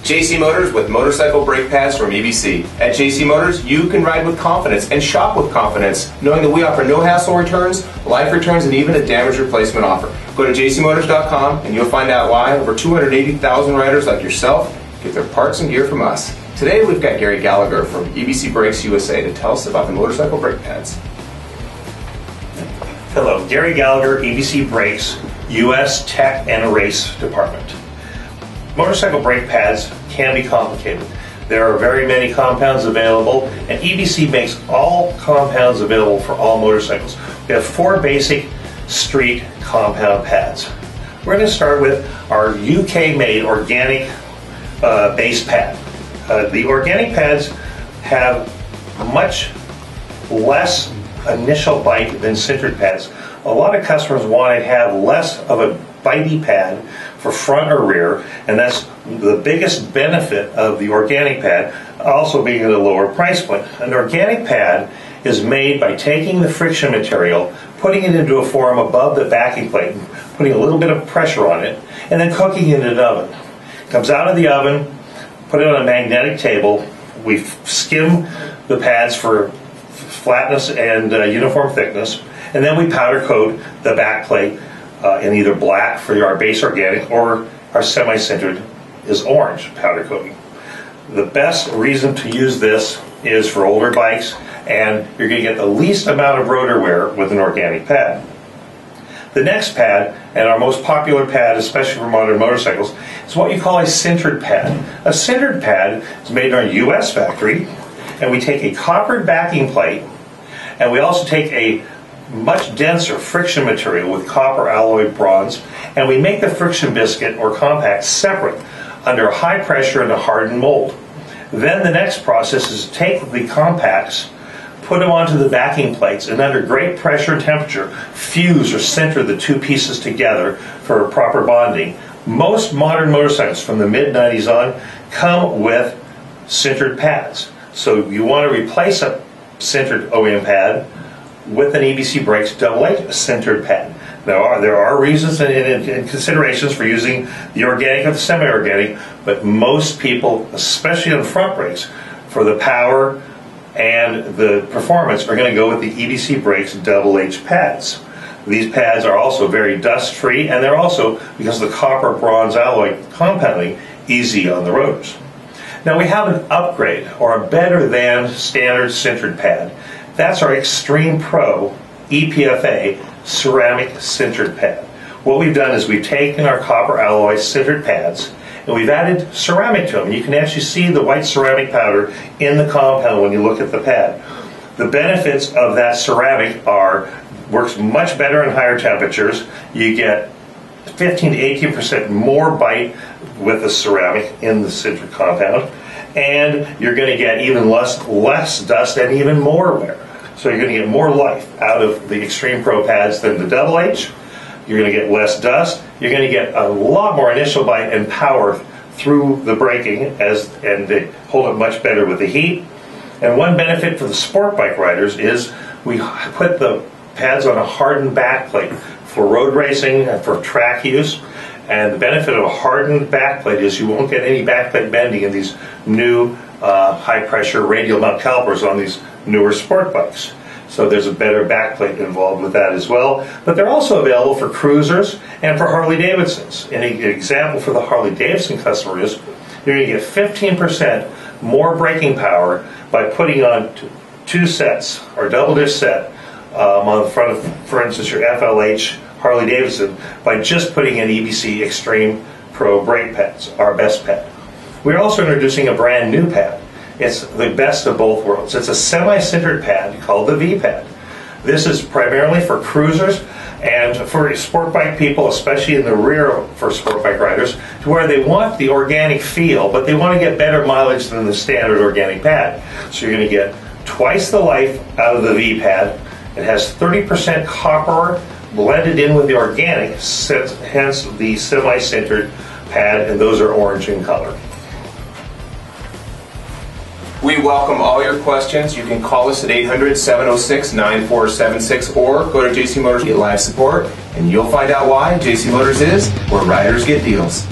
JC Motors with motorcycle brake pads from EBC. At JC Motors, you can ride with confidence and shop with confidence, knowing that we offer no hassle returns, life returns, and even a damage replacement offer. Go to jcmotors.com and you'll find out why over 280,000 riders like yourself get their parts and gear from us. Today we've got Gary Gallagher from EBC Brakes USA to tell us about the motorcycle brake pads. Hello, Gary Gallagher, EBC Brakes, US Tech and Race Department. Motorcycle brake pads can be complicated. There are very many compounds available, and EBC makes all compounds available for all motorcycles. We have 4 basic street compound pads. We're going to start with our UK-made organic base pad. The organic pads have much less initial bite than sintered pads. A lot of customers want to have less of a bitey pad for front or rear, and that's the biggest benefit of the organic pad, also being at a lower price point. An organic pad is made by taking the friction material, putting it into a form above the backing plate, putting a little bit of pressure on it, and then cooking it in an oven. It comes out of the oven, put it on a magnetic table, we skim the pads for flatness and uniform thickness, and then we powder coat the back plate in either black for our base organic, or our semi-sintered is orange powder coating. The best reason to use this is for older bikes, and you're going to get the least amount of rotor wear with an organic pad. The next pad, and our most popular pad, especially for modern motorcycles, is what you call a sintered pad. A sintered pad is made in our US factory, and we take a copper backing plate, and we also take a much denser friction material with copper alloy bronze, and we make the friction biscuit or compact separate under high pressure in a hardened mold. Then the next process is to take the compacts, put them onto the backing plates, and under great pressure and temperature fuse or sinter the 2 pieces together for proper bonding. Most modern motorcycles from the mid-90s on come with sintered pads. So you want to replace a sintered OEM pad with an EBC Brakes AA sintered pad. There are reasons and considerations for using the organic or the semi-organic, but most people, especially on front brakes, for the power and the performance, are going to go with the EBC Brakes AA pads. These pads are also very dust-free, and they're also, because of the copper bronze alloy compounding, easy on the rotors. Now we have an upgrade, or a better than standard sintered pad. That's our Extreme Pro EPFA ceramic sintered pad. What we've done is we've taken our copper alloy sintered pads and we've added ceramic to them. You can actually see the white ceramic powder in the compound when you look at the pad. The benefits of that ceramic are, works much better in higher temperatures. You get 15 to 18% more bite with the ceramic in the sintered compound, and you're going to get even less dust and even more wear. So you're going to get more life out of the Extreme Pro pads than the AA. You're going to get less dust. You're going to get a lot more initial bite and power through the braking, and they hold up much better with the heat. And one benefit for the sport bike riders is we put the pads on a hardened back plate for road racing and for track use. And the benefit of a hardened back plate is you won't get any back plate bending in these new high pressure radial mount calipers on these newer sport bikes. So there's a better backplate involved with that as well. But they're also available for cruisers and for Harley Davidsons. And an example for the Harley Davidson customer is you're going to get 15% more braking power by putting on 2 sets or double disc set on the front of, for instance, your FLH Harley Davidson, by just putting in EBC Extreme Pro brake pads, our best pad. We're also introducing a brand new pad. It's the best of both worlds. It's a semi-sintered pad called the V-pad. This is primarily for cruisers and for sport bike people, especially in the rear for sport bike riders, to where they want the organic feel, but they want to get better mileage than the standard organic pad. So you're going to get twice the life out of the V-pad. It has 30% copper blended in with the organic, hence the semi-sintered pad, and those are orange in color. We welcome all your questions. You can call us at 800-706-9476 or go to JC Motors, get live support, and you'll find out why JC Motors is where riders get deals.